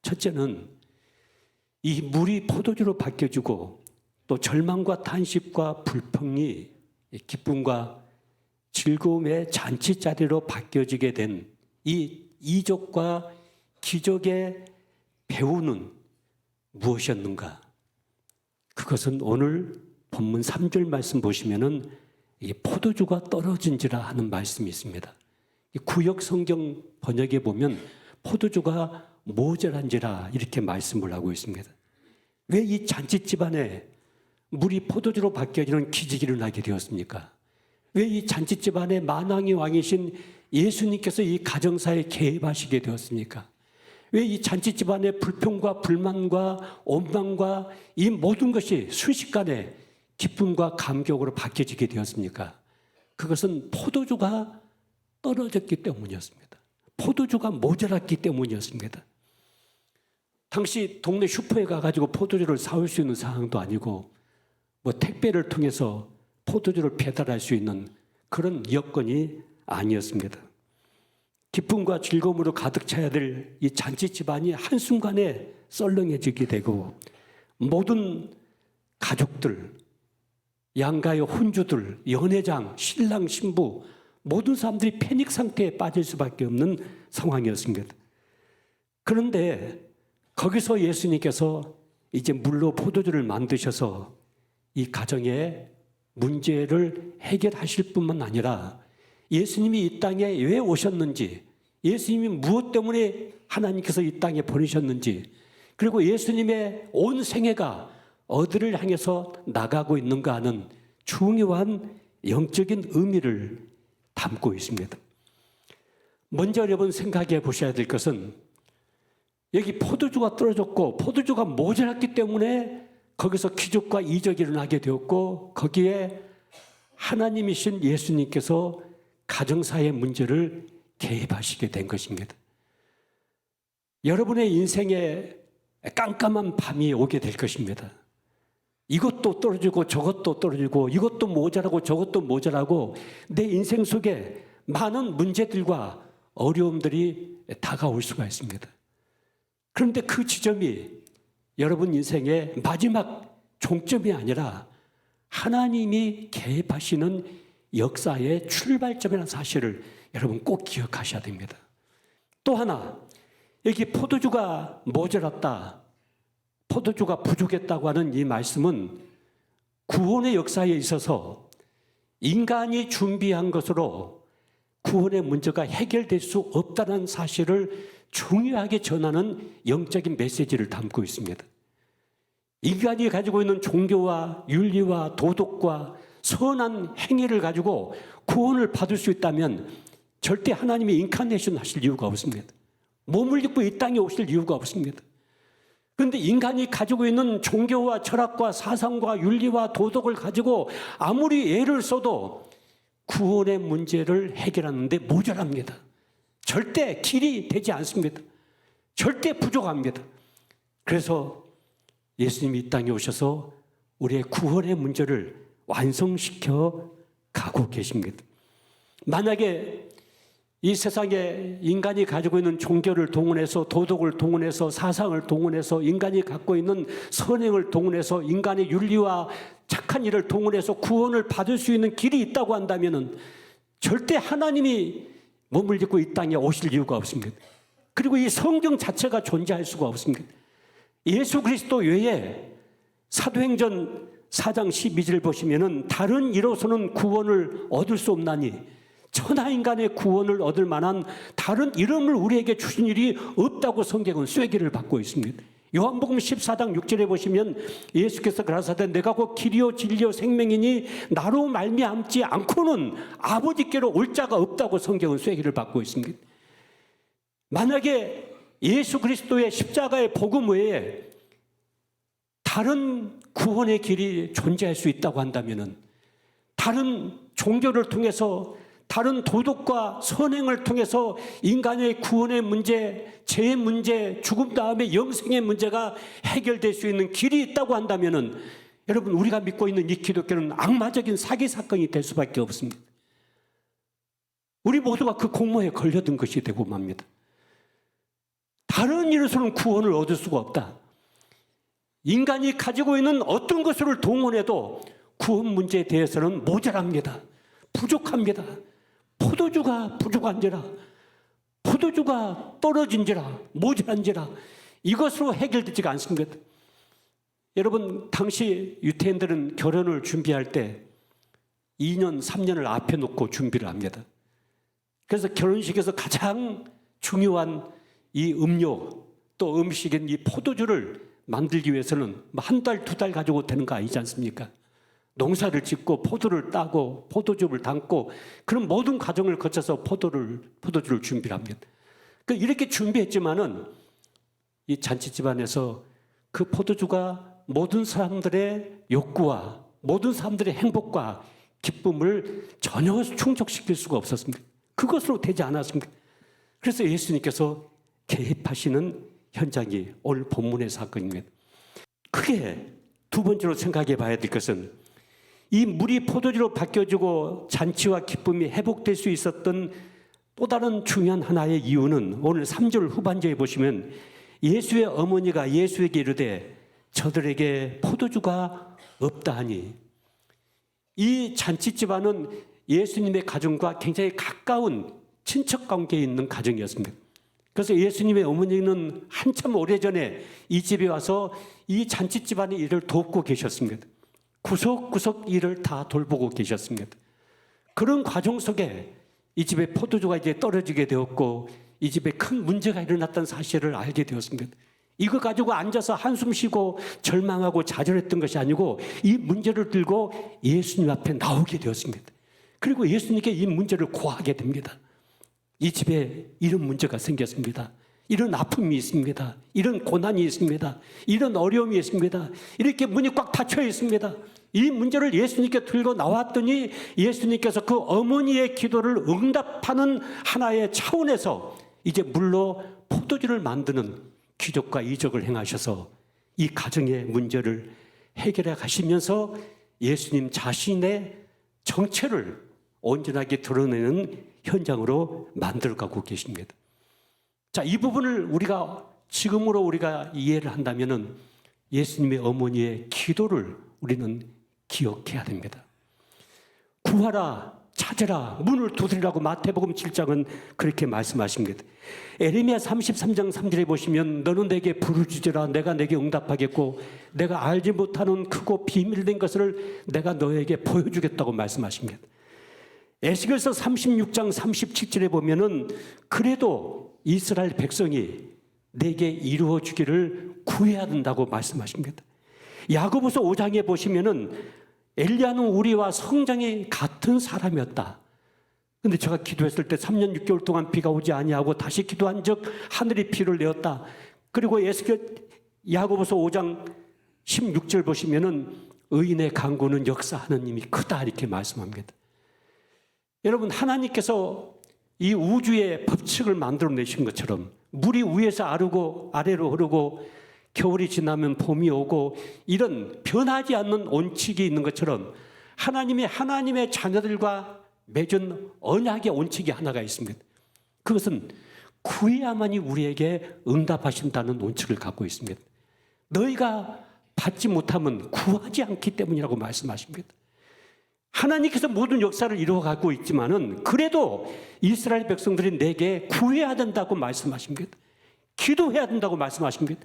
첫째는 이 물이 포도주로 바뀌어지고 또 절망과 탄식과 불평이 기쁨과 즐거움의 잔치자리로 바뀌어지게 된 이 이적과 기적의 배후는 무엇이었는가? 그것은 오늘 본문 3절 말씀 보시면은 이 포도주가 떨어진지라 하는 말씀이 있습니다. 구역 성경 번역에 보면 포도주가 모자란지라 이렇게 말씀을 하고 있습니다. 왜 이 잔치집 안에 물이 포도주로 바뀌어지는 기적이 일어나게 되었습니까? 왜 이 잔치집 안에 만왕의 왕이신 예수님께서 이 가정사에 개입하시게 되었습니까? 왜 이 잔치집 안에 불평과 불만과 원망과 이 모든 것이 순식간에 기쁨과 감격으로 바뀌어지게 되었습니까? 그것은 포도주가 떨어졌기 때문이었습니다. 포도주가 모자랐기 때문이었습니다. 당시 동네 슈퍼에 가가지고 포도주를 사올 수 있는 상황도 아니고 뭐 택배를 통해서 포도주를 배달할 수 있는 그런 여건이 아니었습니다. 기쁨과 즐거움으로 가득 차야 될 이 잔치 집안이 한순간에 썰렁해지게 되고 모든 가족들, 양가의 혼주들, 연회장, 신랑, 신부 모든 사람들이 패닉 상태에 빠질 수밖에 없는 상황이었습니다. 그런데 거기서 예수님께서 이제 물로 포도주를 만드셔서 이 가정의 문제를 해결하실 뿐만 아니라 예수님이 이 땅에 왜 오셨는지, 예수님이 무엇 때문에 하나님께서 이 땅에 보내셨는지, 그리고 예수님의 온 생애가 어디를 향해서 나가고 있는가 하는 중요한 영적인 의미를 담고 있습니다. 먼저 여러분 생각해 보셔야 될 것은 여기 포도주가 떨어졌고 포도주가 모자랐기 때문에 거기서 기적과 이적이 일어나게 되었고 거기에 하나님이신 예수님께서 가정사의 문제를 개입하시게 된 것입니다. 여러분의 인생에 깜깜한 밤이 오게 될 것입니다. 이것도 떨어지고 저것도 떨어지고 이것도 모자라고 저것도 모자라고 내 인생 속에 많은 문제들과 어려움들이 다가올 수가 있습니다. 그런데 그 지점이 여러분 인생의 마지막 종점이 아니라 하나님이 개입하시는 역사의 출발점이라는 사실을 여러분 꼭 기억하셔야 됩니다. 또 하나, 여기 포도주가 모자랐다, 포도주가 부족했다고 하는 이 말씀은 구원의 역사에 있어서 인간이 준비한 것으로 구원의 문제가 해결될 수 없다는 사실을 중요하게 전하는 영적인 메시지를 담고 있습니다. 인간이 가지고 있는 종교와 윤리와 도덕과 선한 행위를 가지고 구원을 받을 수 있다면 절대 하나님이 인카네이션 하실 이유가 없습니다. 몸을 입고 이 땅에 오실 이유가 없습니다. 그런데 인간이 가지고 있는 종교와 철학과 사상과 윤리와 도덕을 가지고 아무리 애를 써도 구원의 문제를 해결하는데 모자랍니다. 절대 길이 되지 않습니다. 절대 부족합니다. 그래서 예수님이 이 땅에 오셔서 우리의 구원의 문제를 완성시켜 가고 계십니다. 만약에 이 세상에 인간이 가지고 있는 종교를 동원해서 도덕을 동원해서 사상을 동원해서 인간이 갖고 있는 선행을 동원해서 인간의 윤리와 착한 일을 동원해서 구원을 받을 수 있는 길이 있다고 한다면 절대 하나님이 몸을 입고 이 땅에 오실 이유가 없습니다. 그리고 이 성경 자체가 존재할 수가 없습니다. 예수 그리스도 외에 사도행전 4장 12절 보시면은 다른 이로서는 구원을 얻을 수 없나니 천하인간의 구원을 얻을 만한 다른 이름을 우리에게 주신 일이 없다고 성경은 쐐기를 받고 있습니다. 요한복음 14장 6절에 보시면 예수께서 가라사대 내가 곧 길이요 진리요 생명이니 나로 말미암지 않고는 아버지께로 올 자가 없다고 성경은 쐐기를 받고 있습니다. 만약에 예수 그리스도의 십자가의 복음 외에 다른 구원의 길이 존재할 수 있다고 한다면 다른 종교를 통해서 다른 도덕과 선행을 통해서 인간의 구원의 문제, 죄의 문제, 죽음 다음에 영생의 문제가 해결될 수 있는 길이 있다고 한다면 여러분 우리가 믿고 있는 이 기독교는 악마적인 사기 사건이 될 수밖에 없습니다. 우리 모두가 그 공모에 걸려든 것이 되고 맙니다. 다른 일에서는 구원을 얻을 수가 없다. 인간이 가지고 있는 어떤 것을 동원해도 구원 문제에 대해서는 모자랍니다. 부족합니다. 포도주가 부족한지라, 포도주가 떨어진지라, 모자란지라, 이것으로 해결되지가 않습니다. 여러분, 당시 유태인들은 결혼을 준비할 때 2년, 3년을 앞에 놓고 준비를 합니다. 그래서 결혼식에서 가장 중요한 이 음료, 또 음식인 이 포도주를 만들기 위해서는 한 달, 2달 가지고 되는 거 아니지 않습니까? 농사를 짓고 포도를 따고 포도주를 담고 그런 모든 과정을 거쳐서 포도주를 준비를 합니다. 이렇게 준비했지만은 이 잔치 집안에서 그 포도주가 모든 사람들의 욕구와 모든 사람들의 행복과 기쁨을 전혀 충족시킬 수가 없었습니다. 그것으로 되지 않았습니다. 그래서 예수님께서 개입하시는 현장이 오늘 본문의 사건입니다. 크게 두 번째로 생각해 봐야 될 것은 이 물이 포도주로 바뀌어지고 잔치와 기쁨이 회복될 수 있었던 또 다른 중요한 하나의 이유는 오늘 3절 후반절에 보시면 예수의 어머니가 예수에게 이르되 저들에게 포도주가 없다 하니, 이 잔치 집안은 예수님의 가정과 굉장히 가까운 친척 관계에 있는 가정이었습니다. 그래서 예수님의 어머니는 한참 오래전에 이 집에 와서 이 잔치 집안의 일을 돕고 계셨습니다. 구석구석 일을 다 돌보고 계셨습니다. 그런 과정 속에 이 집에 포도주가 이제 떨어지게 되었고 이 집에 큰 문제가 일어났다는 사실을 알게 되었습니다. 이거 가지고 앉아서 한숨 쉬고 절망하고 좌절했던 것이 아니고 이 문제를 들고 예수님 앞에 나오게 되었습니다. 그리고 예수님께 이 문제를 고하게 됩니다. 이 집에 이런 문제가 생겼습니다. 이런 아픔이 있습니다. 이런 고난이 있습니다. 이런 어려움이 있습니다. 이렇게 문이 꽉 닫혀 있습니다. 이 문제를 예수님께 들고 나왔더니 예수님께서 그 어머니의 기도를 응답하는 하나의 차원에서 이제 물로 포도주를 만드는 기적과 이적을 행하셔서 이 가정의 문제를 해결해 가시면서 예수님 자신의 정체를 온전하게 드러내는 현장으로 만들어가고 계십니다. 자, 이 부분을 지금으로 우리가 이해를 한다면은 예수님의 어머니의 기도를 우리는 기억해야 됩니다. 구하라, 찾으라, 문을 두드리라고 마태복음 7장은 그렇게 말씀하십니다. 에레미야 33장 3절에 보시면 너는 내게 부르짖으라 내가 내게 응답하겠고 내가 알지 못하는 크고 비밀된 것을 내가 너에게 보여주겠다고 말씀하십니다. 에스겔서 36장 37절에 보면은 그래도 이스라엘 백성이 내게 이루어 주기를 구해야 된다고 말씀하십니다. 야고보서 5장에 보시면은 엘리야는 우리와 성장이 같은 사람이었다. 근데 제가 기도했을 때 3년 6개월 동안 비가 오지 아니하고 다시 기도한 적 하늘이 비를 내었다. 그리고 야고보서 5장 16절 보시면은 의인의 간구는 역사하는 힘이 크다 이렇게 말씀합니다. 여러분, 하나님께서 이 우주의 법칙을 만들어내신 것처럼 물이 위에서 아래로 흐르고 겨울이 지나면 봄이 오고 이런 변하지 않는 원칙이 있는 것처럼 하나님의 자녀들과 맺은 언약의 원칙이 하나가 있습니다. 그것은 구해야만이 우리에게 응답하신다는 원칙을 갖고 있습니다. 너희가 받지 못하면 구하지 않기 때문이라고 말씀하십니다. 하나님께서 모든 역사를 이루어가고 있지만은 그래도 이스라엘 백성들이 내게 구해야 된다고 말씀하십니다. 기도해야 된다고 말씀하십니다.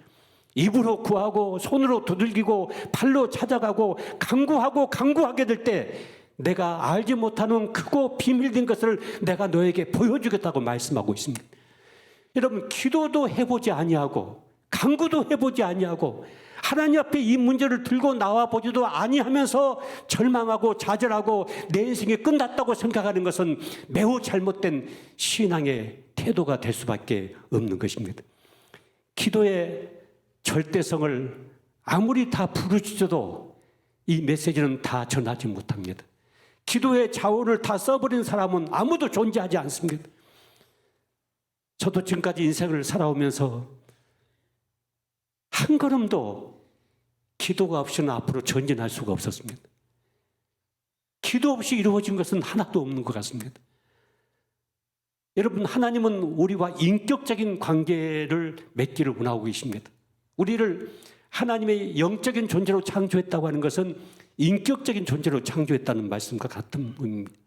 입으로 구하고 손으로 두들기고 발로 찾아가고 간구하게 될 때 내가 알지 못하는 크고 비밀된 것을 내가 너에게 보여주겠다고 말씀하고 있습니다. 여러분, 기도도 해보지 아니하고 간구도 해보지 아니하고 하나님 앞에 이 문제를 들고 나와 보지도 아니하면서 절망하고 좌절하고 내 인생이 끝났다고 생각하는 것은 매우 잘못된 신앙의 태도가 될 수밖에 없는 것입니다. 기도의 절대성을 아무리 다 부르짖어도 이 메시지는 다 전하지 못합니다. 기도의 자원을 다 써버린 사람은 아무도 존재하지 않습니다. 저도 지금까지 인생을 살아오면서 한 걸음도 기도가 없이는 앞으로 전진할 수가 없었습니다. 기도 없이 이루어진 것은 하나도 없는 것 같습니다. 여러분, 하나님은 우리와 인격적인 관계를 맺기를 원하고 계십니다. 우리를 하나님의 영적인 존재로 창조했다고 하는 것은 인격적인 존재로 창조했다는 말씀과 같은 의미입니다.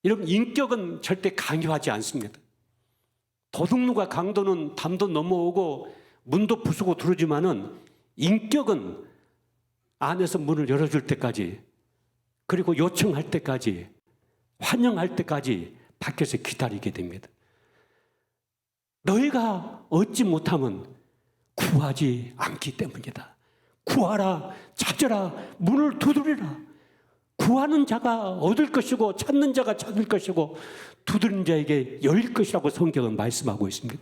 여러분, 인격은 절대 강요하지 않습니다. 도둑놈과 강도는 담도 넘어오고 문도 부수고 들어오지만은 인격은 안에서 문을 열어줄 때까지, 그리고 요청할 때까지, 환영할 때까지 밖에서 기다리게 됩니다. 너희가 얻지 못하면 구하지 않기 때문이다. 구하라, 찾으라, 문을 두드리라. 구하는 자가 얻을 것이고 찾는 자가 찾을 것이고 두드리는 자에게 열릴 것이라고 성경은 말씀하고 있습니다.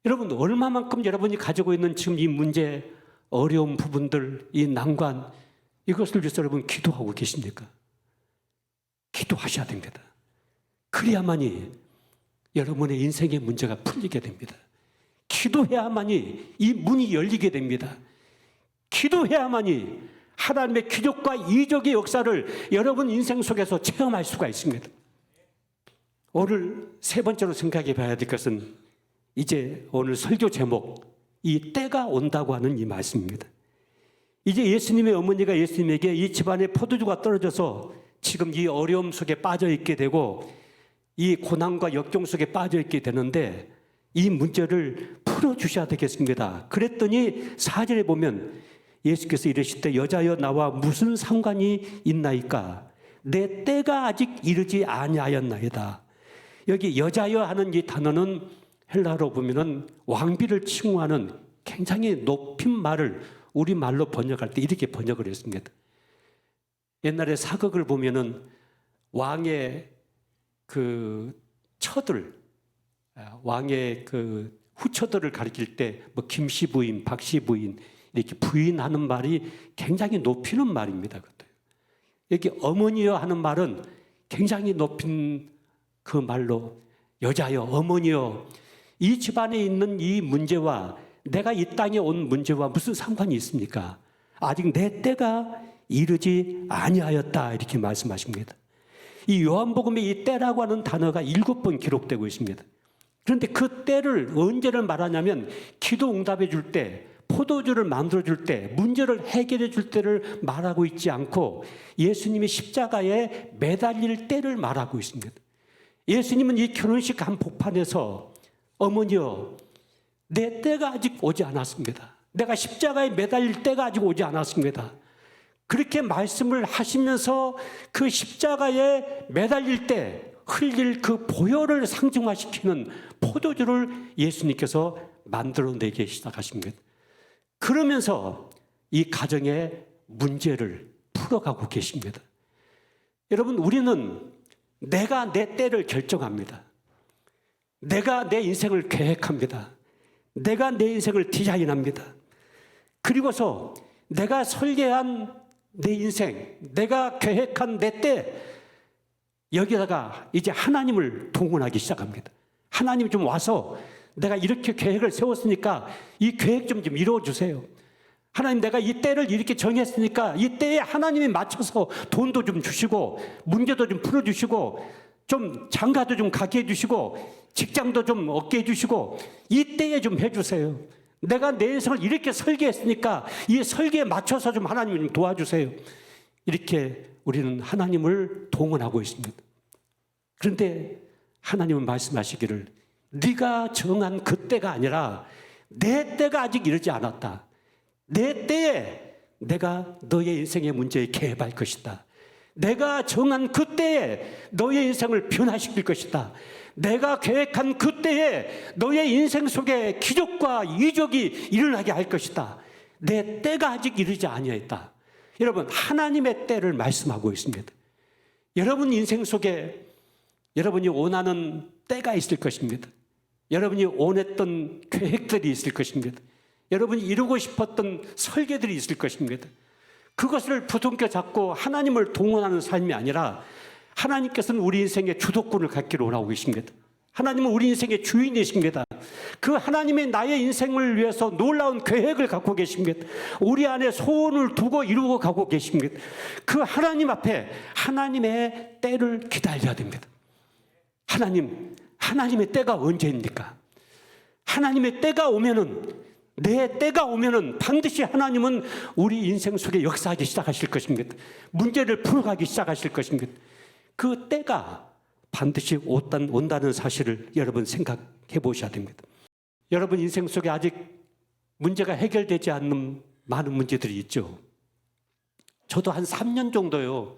여러분, 얼마만큼 여러분이 가지고 있는 지금 이 문제, 어려운 부분들, 이 난관, 이것을 위해서 여러분 기도하고 계십니까? 기도하셔야 됩니다. 그래야만이 여러분의 인생의 문제가 풀리게 됩니다. 기도해야만이 이 문이 열리게 됩니다. 기도해야만이 하나님의 기적과 이적의 역사를 여러분 인생 속에서 체험할 수가 있습니다. 오늘 세 번째로 생각해 봐야 될 것은 이제 오늘 설교 제목, 이 때가 온다고 하는 이 말씀입니다. 이제 예수님의 어머니가 예수님에게 이 집안에 포도주가 떨어져서 지금 이 어려움 속에 빠져 있게 되고 이 고난과 역경 속에 빠져 있게 되는데 이 문제를 풀어주셔야 되겠습니다. 그랬더니 4절에 보면 예수께서 이르시되 여자여 나와 무슨 상관이 있나이까? 내 때가 아직 이르지 아니하였나이다. 여기 여자여 하는 이 단어는 헬라어로 보면은 왕비를 칭호하는 굉장히 높인 말을 우리말로 번역할 때 이렇게 번역을 했습니다. 옛날에 사극을 보면은 왕의 그 처들, 왕의 그 후처들을 가리킬 때 뭐 김씨 부인, 박씨 부인 이렇게 부인하는 말이 굉장히 높이는 말입니다. 여기 어머니여 하는 말은 굉장히 높인 그 말로 여자여, 어머니여, 이 집안에 있는 이 문제와 내가 이 땅에 온 문제와 무슨 상관이 있습니까? 아직 내 때가 이르지 아니하였다 이렇게 말씀하십니다. 이 요한복음에 이 때라고 하는 단어가 7번 기록되고 있습니다. 그런데 그 때를 언제를 말하냐면 기도 응답해 줄 때, 포도주를 만들어 줄 때, 문제를 해결해 줄 때를 말하고 있지 않고 예수님이 십자가에 매달릴 때를 말하고 있습니다. 예수님은 이 결혼식 한복판에서 어머니여, 내 때가 아직 오지 않았습니다. 내가 십자가에 매달릴 때가 아직 오지 않았습니다. 그렇게 말씀을 하시면서 그 십자가에 매달릴 때 흘릴 그 보혈을 상징화시키는 포도주를 예수님께서 만들어내기 시작하십니다. 그러면서 이 가정의 문제를 풀어가고 계십니다. 여러분, 우리는 내가 내 때를 결정합니다. 내가 내 인생을 계획합니다. 내가 내 인생을 디자인합니다. 그리고서 내가 설계한 내 인생, 내가 계획한 내 때, 여기다가 이제 하나님을 동원하기 시작합니다. 하나님 좀 와서 내가 이렇게 계획을 세웠으니까 이 계획 좀 이루어주세요. 하나님, 내가 이 때를 이렇게 정했으니까 이 때에 하나님이 맞춰서 돈도 좀 주시고 문제도 좀 풀어주시고 좀 장가도 좀 가게 해주시고 직장도 좀 얻게 해주시고 이 때에 좀 해주세요. 내가 내 인생을 이렇게 설계했으니까 이 설계에 맞춰서 좀 하나님 좀 도와주세요. 이렇게 우리는 하나님을 동원하고 있습니다. 그런데 하나님은 말씀하시기를 네가 정한 그 때가 아니라 내 때가 아직 이르지 않았다. 내 때에 내가 너의 인생의 문제에 개입할 것이다. 내가 정한 그 때에 너의 인생을 변화시킬 것이다. 내가 계획한 그 때에 너의 인생 속에 기적과 이적이 일어나게 할 것이다. 내 때가 아직 이르지 아니하였다. 여러분, 하나님의 때를 말씀하고 있습니다. 여러분 인생 속에 여러분이 원하는 때가 있을 것입니다. 여러분이 원했던 계획들이 있을 것입니다. 여러분이 이루고 싶었던 설계들이 있을 것입니다. 그것을 부둥켜 잡고 하나님을 동원하는 삶이 아니라 하나님께서는 우리 인생의 주도권을 갖기를 원하고 계십니다. 하나님은 우리 인생의 주인이십니다. 그 하나님의 나의 인생을 위해서 놀라운 계획을 갖고 계십니다. 우리 안에 소원을 두고 이루고 가고 계십니다. 그 하나님 앞에 하나님의 때를 기다려야 됩니다. 하나님의 때가 언제입니까? 하나님의 때가 오면은, 내 때가 오면은 반드시 하나님은 우리 인생 속에 역사하기 시작하실 것입니다. 문제를 풀어가기 시작하실 것입니다. 그 때가 반드시 온다는 사실을 여러분 생각해 보셔야 됩니다. 여러분 인생 속에 아직 문제가 해결되지 않는 많은 문제들이 있죠. 저도 한 3년 정도요,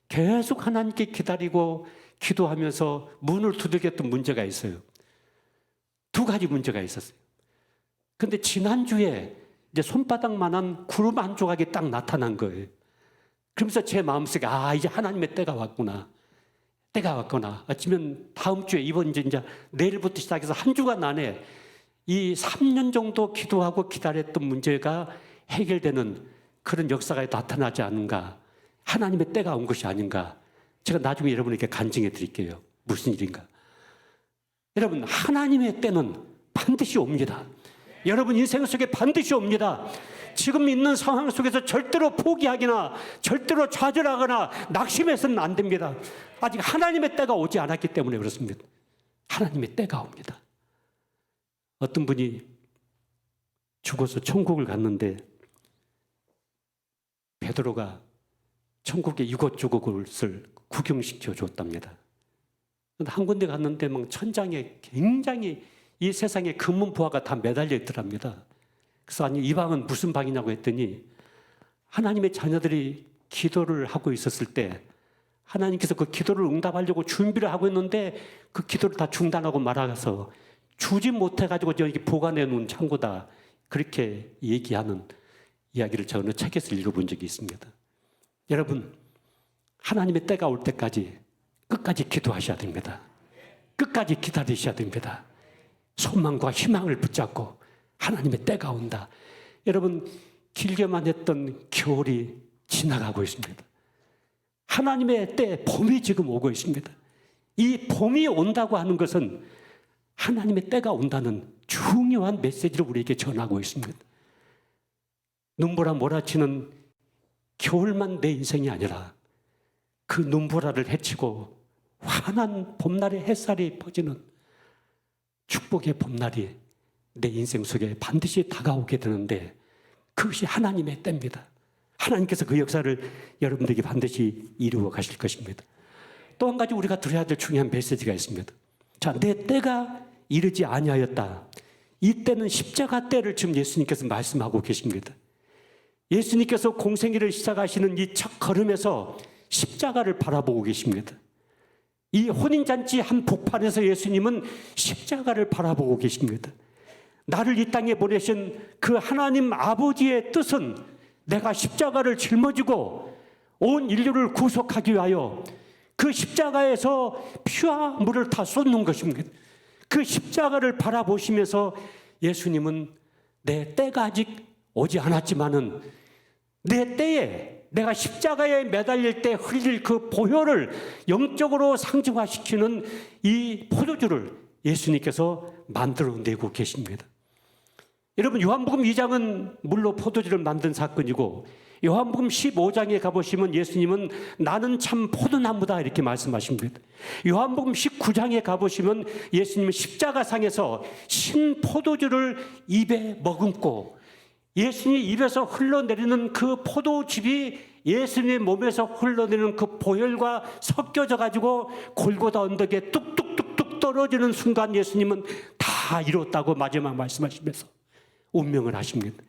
계속 하나님께 기다리고 기도하면서 문을 두들겼던 문제가 있어요. 2가지 문제가 있었어요. 근데 지난주에 이제 손바닥만한 구름 한 조각이 딱 나타난 거예요. 그러면서 제 마음속에 이제 하나님의 때가 왔구나. 어쩌면 다음 주에 이제 내일부터 시작해서 한 주간 안에 이 3년 정도 기도하고 기다렸던 문제가 해결되는 그런 역사가 나타나지 않은가. 하나님의 때가 온 것이 아닌가. 제가 나중에 여러분에게 간증해 드릴게요. 무슨 일인가. 여러분, 하나님의 때는 반드시 옵니다. 여러분 인생 속에 반드시 옵니다. 지금 있는 상황 속에서 절대로 포기하거나 절대로 좌절하거나 낙심해서는 안 됩니다. 아직 하나님의 때가 오지 않았기 때문에 그렇습니다. 하나님의 때가 옵니다. 어떤 분이 죽어서 천국을 갔는데 베드로가 천국의 이곳저곳을 구경시켜 줬답니다. 한 군데 갔는데 막 천장에 굉장히 이 세상에 금문보화가 다 매달려 있더랍니다. 그래서 아니 이 방은 무슨 방이냐고 했더니 하나님의 자녀들이 기도를 하고 있었을 때 하나님께서 그 기도를 응답하려고 준비를 하고 있는데 그 기도를 다 중단하고 말아가서 주지 못해가지고 여기 보관해 놓은 창고다. 그렇게 얘기하는 이야기를 저 어느 책에서 읽어본 적이 있습니다. 여러분, 하나님의 때가 올 때까지 끝까지 기도하셔야 됩니다. 끝까지 기다리셔야 됩니다. 소망과 희망을 붙잡고 하나님의 때가 온다. 여러분, 길게만 했던 겨울이 지나가고 있습니다. 하나님의 때, 봄이 지금 오고 있습니다. 이 봄이 온다고 하는 것은 하나님의 때가 온다는 중요한 메시지를 우리에게 전하고 있습니다. 눈보라 몰아치는 겨울만 내 인생이 아니라 그 눈보라를 헤치고 환한 봄날의 햇살이 퍼지는 축복의 봄날이 내 인생 속에 반드시 다가오게 되는데 그것이 하나님의 때입니다. 하나님께서 그 역사를 여러분들에게 반드시 이루어 가실 것입니다. 또 한 가지 우리가 들어야 될 중요한 메시지가 있습니다. 자, 내 때가 이르지 아니하였다. 이 때는 십자가 때를 지금 예수님께서 말씀하고 계십니다. 예수님께서 공생애를 시작하시는 이 첫 걸음에서 십자가를 바라보고 계십니다. 이 혼인잔치 한 복판에서 예수님은 십자가를 바라보고 계십니다. 나를 이 땅에 보내신 그 하나님 아버지의 뜻은 내가 십자가를 짊어지고 온 인류를 구속하기 위하여 그 십자가에서 피와 물을 다 쏟는 것입니다. 그 십자가를 바라보시면서 예수님은 내 때가 아직 오지 않았지만은 내 때에 내가 십자가에 매달릴 때 흘릴 그 보혈을 영적으로 상징화시키는 이 포도주를 예수님께서 만들어내고 계십니다. 여러분, 요한복음 2장은 물로 포도주를 만든 사건이고 요한복음 15장에 가보시면 예수님은 나는 참 포도나무다 이렇게 말씀하십니다. 요한복음 19장에 가보시면 예수님은 십자가상에서 신 포도주를 입에 머금고 예수님 입에서 흘러내리는 그 포도즙이 예수님의 몸에서 흘러내리는 그 보혈과 섞여져 가지고 골고다 언덕에 뚝뚝뚝뚝 떨어지는 순간 예수님은 다 이뤘다고 마지막 말씀하시면서 운명을 하십니다.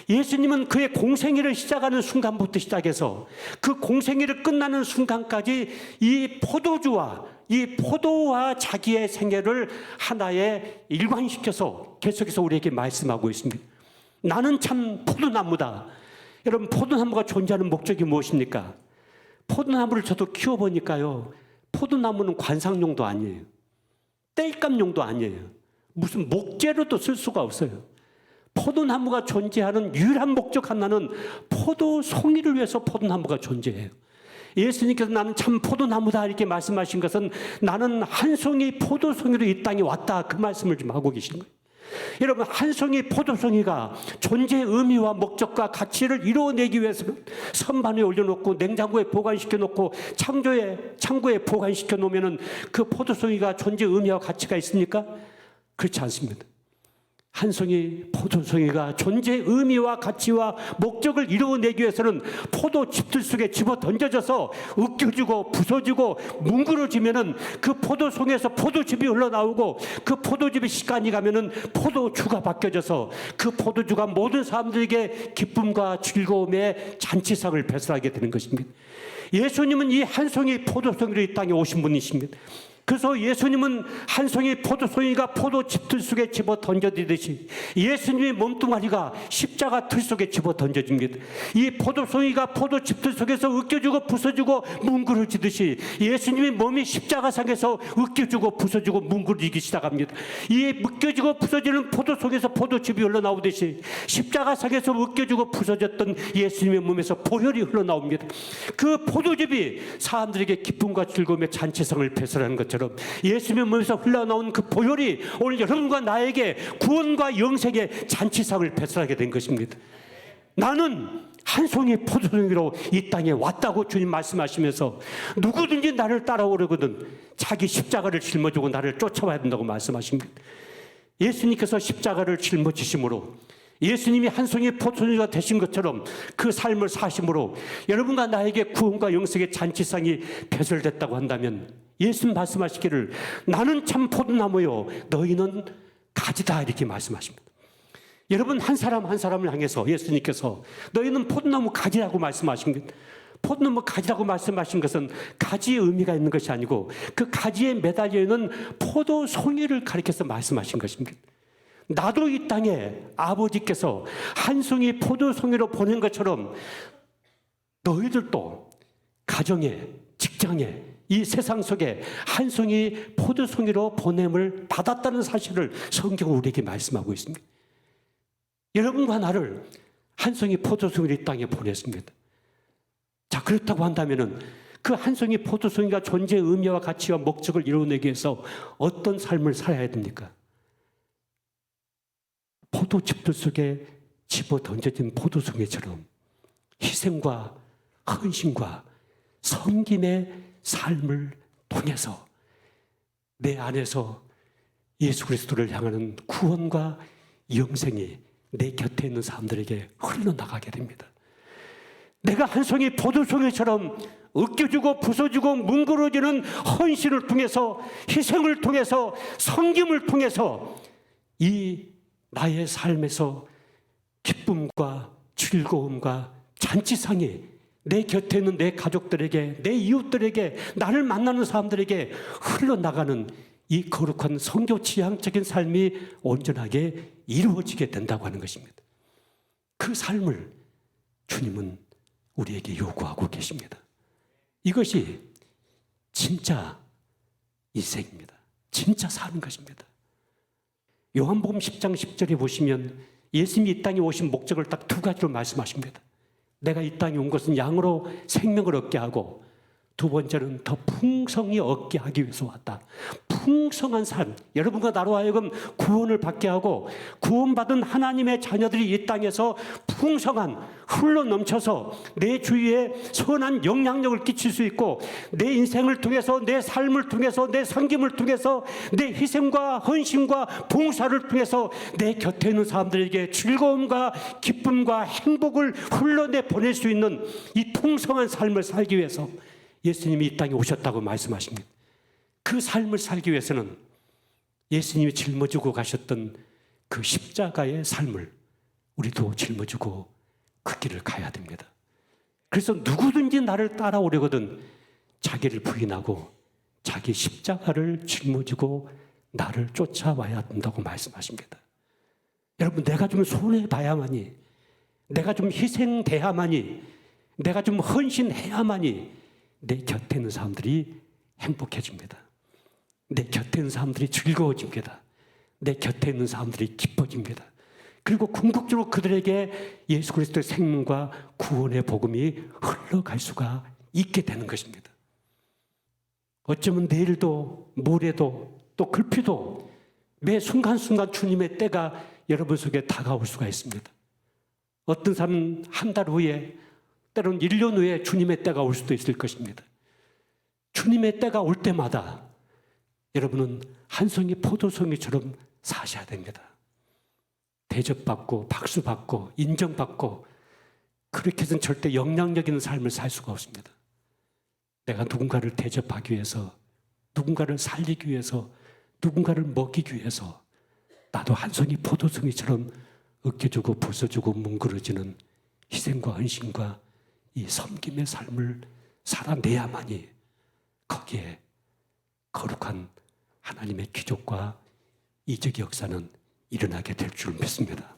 예수님은 그의 공생애를 시작하는 순간부터 시작해서 그 공생애를 끝나는 순간까지 이 포도와 자기의 생애를 하나에 일관시켜서 계속해서 우리에게 말씀하고 있습니다. 나는 참 포도나무다. 여러분, 포도나무가 존재하는 목적이 무엇입니까? 포도나무를 저도 키워보니까요, 포도나무는 관상용도 아니에요. 땔감용도 아니에요. 무슨 목재로도 쓸 수가 없어요. 포도나무가 존재하는 유일한 목적 하나는 포도송이를 위해서 포도나무가 존재해요. 예수님께서 나는 참 포도나무다 이렇게 말씀하신 것은 나는 한 송이 포도송이로 이 땅에 왔다 그 말씀을 좀 하고 계신 거예요. 여러분, 한 송이 포도송이가 존재의 의미와 목적과 가치를 이루어내기 위해서는 선반에 올려놓고 냉장고에 보관시켜 놓고 창고에 보관시켜 놓으면 그 포도송이가 존재의 의미와 가치가 있습니까? 그렇지 않습니다. 한 송이 포도송이가 존재의 의미와 가치와 목적을 이루어내기 위해서는 포도즙들 속에 집어 던져져서 으깨지고 부서지고 뭉그러지면은 그 포도송에서 포도즙이 흘러나오고 그 포도즙이 시간이 가면은 포도주가 바뀌어져서 그 포도주가 모든 사람들에게 기쁨과 즐거움의 잔치상을 배설하게 되는 것입니다. 예수님은 이 한 송이 포도송이로 이 땅에 오신 분이십니다. 그래서 예수님은 한 송이 포도송이가 포도즙틀 속에 집어 던져지듯이 예수님의 몸뚱아리가 십자가 틀 속에 집어 던져집니다. 이 포도송이가 포도즙틀 속에서 으깨지고 부서지고 뭉그러지듯이 예수님의 몸이 십자가상에서 으깨지고 부서지고 뭉그러지기 시작합니다. 이 으깨지고 부서지는 포도송에서 포도즙이 흘러나오듯이 십자가상에서 으깨지고 부서졌던 예수님의 몸에서 보혈이 흘러나옵니다. 그 포도즙이 사람들에게 기쁨과 즐거움의 잔치상을 배설하는 것처럼 예수님의 몸에서 흘러나온 그 보혈이 오늘 여러분과 나에게 구원과 영생의 잔치상을 배설하게 된 것입니다. 나는 한 송이 포도송이로 이 땅에 왔다고 주님 말씀하시면서 누구든지 나를 따라오려거든 자기 십자가를 짊어지고 나를 쫓아와야 된다고 말씀하십니다. 예수님께서 십자가를 짊어지심으로 예수님이 한 송이 포도송이가 되신 것처럼 그 삶을 사심으로 여러분과 나에게 구원과 영생의 잔치상이 배설됐다고 한다면 예수님 말씀하시기를 나는 참 포도나무요 너희는 가지다 이렇게 말씀하십니다. 여러분, 한 사람 한 사람을 향해서 예수님께서 너희는 포도나무 가지라고 말씀하십니다. 포도나무 가지라고 말씀하신 것은 가지의 의미가 있는 것이 아니고 그 가지에 매달려 있는 포도송이를 가리켜서 말씀하신 것입니다. 나도 이 땅에 아버지께서 한 송이 포도송이로 보낸 것처럼 너희들도 가정에, 직장에, 이 세상 속에 한 송이 포도송이로 보냄을 받았다는 사실을 성경은 우리에게 말씀하고 있습니다. 여러분과 나를 한 송이 포도송이로 이 땅에 보냈습니다. 자, 그렇다고 한다면은 그 한 송이 포도송이가 존재의 의미와 가치와 목적을 이루어내기 위해서 어떤 삶을 살아야 됩니까? 포도즙들 속에 집어 던져진 포도송이처럼 희생과 헌신과 섬김의 삶을 통해서 내 안에서 예수 그리스도를 향하는 구원과 영생이 내 곁에 있는 사람들에게 흘러나가게 됩니다. 내가 한 송이 포도송이처럼 으깨지고 부서지고 뭉그러지는 헌신을 통해서 희생을 통해서 섬김을 통해서 이 나의 삶에서 기쁨과 즐거움과 잔치상이 내 곁에 있는 내 가족들에게, 내 이웃들에게, 나를 만나는 사람들에게 흘러나가는 이 거룩한 성교 지향적인 삶이 온전하게 이루어지게 된다고 하는 것입니다. 그 삶을 주님은 우리에게 요구하고 계십니다. 이것이 진짜 인생입니다. 진짜 사는 것입니다. 요한복음 10장 10절에 보시면 예수님이 이 땅에 오신 목적을 딱 두 가지로 말씀하십니다. 내가 이 땅에 온 것은 양으로 생명을 얻게 하고 두 번째는 더 풍성히 얻게 하기 위해서 왔다. 풍성한 삶, 여러분과 나로 하여금 구원을 받게 하고 구원받은 하나님의 자녀들이 이 땅에서 풍성한 흘러넘쳐서 내 주위에 선한 영향력을 끼칠 수 있고 내 인생을 통해서 내 삶을 통해서 내 섬김을 통해서 내 희생과 헌신과 봉사를 통해서 내 곁에 있는 사람들에게 즐거움과 기쁨과 행복을 흘러내 보낼 수 있는 이 풍성한 삶을 살기 위해서 예수님이 이 땅에 오셨다고 말씀하십니다. 그 삶을 살기 위해서는 예수님이 짊어지고 가셨던 그 십자가의 삶을 우리도 짊어지고 그 길을 가야 됩니다. 그래서 누구든지 나를 따라오려거든 자기를 부인하고 자기 십자가를 짊어지고 나를 쫓아와야 된다고 말씀하십니다. 여러분, 내가 좀 손해봐야만이, 내가 좀 희생돼야만이, 내가 좀 헌신해야만이 내 곁에 있는 사람들이 행복해집니다. 내 곁에 있는 사람들이 즐거워집니다. 내 곁에 있는 사람들이 기뻐집니다. 그리고 궁극적으로 그들에게 예수 그리스도의 생명과 구원의 복음이 흘러갈 수가 있게 되는 것입니다. 어쩌면 내일도 모레도 또 글피도 매 순간순간 주님의 때가 여러분 속에 다가올 수가 있습니다. 어떤 사람은 한 달 후에, 때로는 1년 후에 주님의 때가 올 수도 있을 것입니다. 주님의 때가 올 때마다 여러분은 한 송이 포도송이처럼 사셔야 됩니다. 대접받고 박수받고 인정받고 그렇게 해서는 절대 영향력 있는 삶을 살 수가 없습니다. 내가 누군가를 대접하기 위해서, 누군가를 살리기 위해서, 누군가를 먹이기 위해서 나도 한 송이 포도송이처럼 으깨주고 부숴주고 뭉그러지는 희생과 헌신과 이 섬김의 삶을 살아내야만이 거기에 거룩한 하나님의 기적과 이적의 역사는 일어나게 될 줄 믿습니다.